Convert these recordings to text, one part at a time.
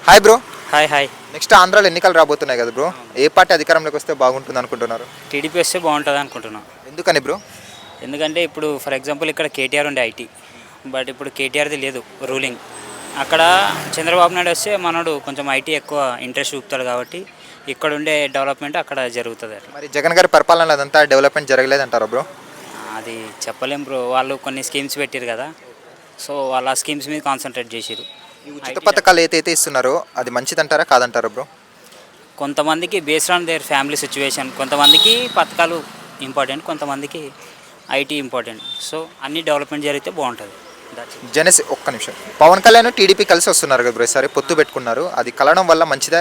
Hi bro. Hi. Next ఆంధ్రాలో ఎన్నికలు రాబోతున్నాయి కదా బ్రో, ఏ పార్టీ అధికారంలోకి వస్తే బాగుంటుంది అనుకుంటున్నారు? టీడీపీ వస్తే బాగుంటుంది అనుకుంటున్నాం. ఎందుకని బ్రో? ఎందుకంటే ఇప్పుడు ఫర్ ఎగ్జాంపుల్ ఇక్కడ కేటీఆర్ ఉండే ఐటీ, బట్ ఇప్పుడు కేటీఆర్ది లేదు రూలింగ్. అక్కడ చంద్రబాబు నాయుడు వస్తే మనోడు కొంచెం ఐటీ ఎక్కువ ఇంట్రెస్ట్ చూపుతాడు కాబట్టి ఇక్కడ ఉండే డెవలప్మెంట్ అక్కడ జరుగుతుంది. మరి జగన్ గారి పరిపాలన అదంతా డెవలప్మెంట్ జరగలేదంటారా బ్రో? అది చెప్పలేం బ్రో, వాళ్ళు కొన్ని స్కీమ్స్ పెట్టారు కదా, సో వాళ్ళ స్కీమ్స్ మీద కాన్సన్ట్రేట్ చేసిరు. ఈ ఉచిత పథకాలు ఏదైతే ఇస్తున్నారో అది మంచిదంటారా కాదంటారా బ్రో? కొంతమందికి based on their family situation, కొంతమందికి పథకాలు ఇంపార్టెంట్, కొంతమందికి ఐటీ ఇంపార్టెంట్. సో అన్ని డెవలప్మెంట్ జరిగితే బాగుంటుంది. ఒక్క నిమిషం, పవన్ కళ్యాణ్ టీడీపీ కలిసి వస్తున్నారు కదా బ్రో, ఈసారి పొత్తు పెట్టుకున్నారు, అది కలవడం వల్ల మంచిదా,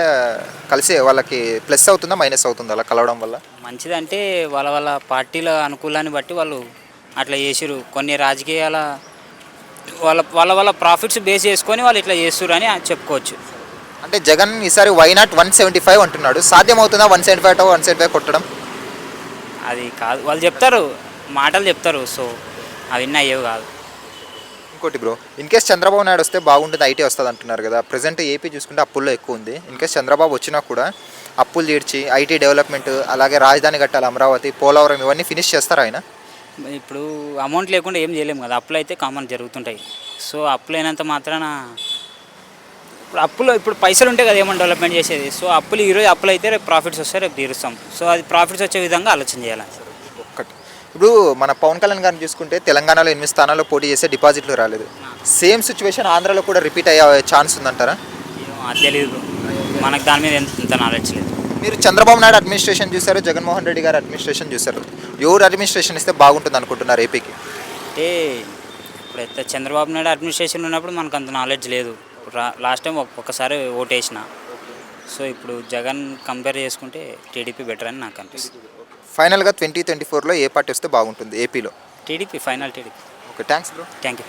కలిసి వాళ్ళకి ప్లస్ అవుతుందా మైనస్ అవుతుందా అలా కలవడం వల్ల? మంచిదంటే వాళ్ళ పార్టీల అనుకూలాన్ని బట్టి వాళ్ళు అట్లా చేసిరు. కొన్ని రాజకీయాల వాళ్ళ ప్రాఫిట్స్ బేస్ చేసుకొని వాళ్ళు ఇట్లా చేస్తురు అని చెప్పుకోవచ్చు. అంటే జగన్ ఈసారి వైనాట్ 175 అంటున్నాడు, సాధ్యం అవుతుందా 175 కొట్టడం? అది కాదు, వాళ్ళు చెప్తారు, మాటలు చెప్తారు, సో అవన్నీ అయ్యేవి కాదు. ఇంకోటి bro, in case Chandrababu Naidu వస్తే బాగుంటుంది, ఐటీ వస్తుంది అంటున్నారు కదా, ప్రజెంట్ ఏపీ చూసుకుంటే అప్పుల్లో ఎక్కువ ఉంది. ఇన్ కేస్ చంద్రబాబు వచ్చినా కూడా అప్పులు తీర్చి ఐటీ డెవలప్మెంట్, అలాగే రాజధాని కట్టాలి, అమరావతి, పోలవరం, ఇవన్నీ ఫినిష్ చేస్తారు ఆయన. ఇప్పుడు అమౌంట్ లేకుండా ఏం చేయలేము కదా, అప్పులు అయితే కామన్ జరుగుతుంటాయి. సో అప్పులు అయినంత మాత్రాన ఇప్పుడు పైసలు ఉంటే కదా ఏమన్నా డెవలప్మెంట్ చేసేది. సో ఈరోజు అప్పులు అయితే రేపు ప్రాఫిట్స్ వస్తే రేపు తీరుస్తాం. సో అది ప్రాఫిట్స్ వచ్చే విధంగా ఆలోచన చేయాలి. ఒక్కటి ఇప్పుడు మన పవన్ కళ్యాణ్ గారిని చూసుకుంటే తెలంగాణలో 8 స్థానాల్లో పోటీ చేస్తే డిపాజిట్లు రాలేదు. సేమ్ సిచ్యువేషన్ ఆంధ్రాలో కూడా రిపీట్ అయ్యే ఛాన్స్ ఉందంటారా? అది తెలియదు, మనకు దాని మీద ఎంత నాలెడ్జ్ లేదు. మీరు చంద్రబాబు నాయుడు అడ్మినిస్ట్రేషన్ చూశారు, జగన్మోహన్ రెడ్డి గారు అడ్మినిస్ట్రేషన్ చూశారు, ఎవరు అడ్మినిస్ట్రేషన్ ఇస్తే బాగుంటుంది అనుకుంటున్నారు ఏపీకి? అంటే ఇప్పుడైతే చంద్రబాబు నాయుడు అడ్మినిస్ట్రేషన్ ఉన్నప్పుడు మనకు అంత నాలెడ్జ్ లేదు. లాస్ట్ టైం ఒక్కసారి ఓటేసిన. సో ఇప్పుడు జగన్ కంపేర్ చేసుకుంటే టీడీపీ బెటర్ అని నాకు అనిపిస్తుంది. ఫైనల్గా 2024లో ఏ పార్టీ వస్తే బాగుంటుంది ఏపీలో? TDP, final TDP. Okay, thanks bro. Thank you.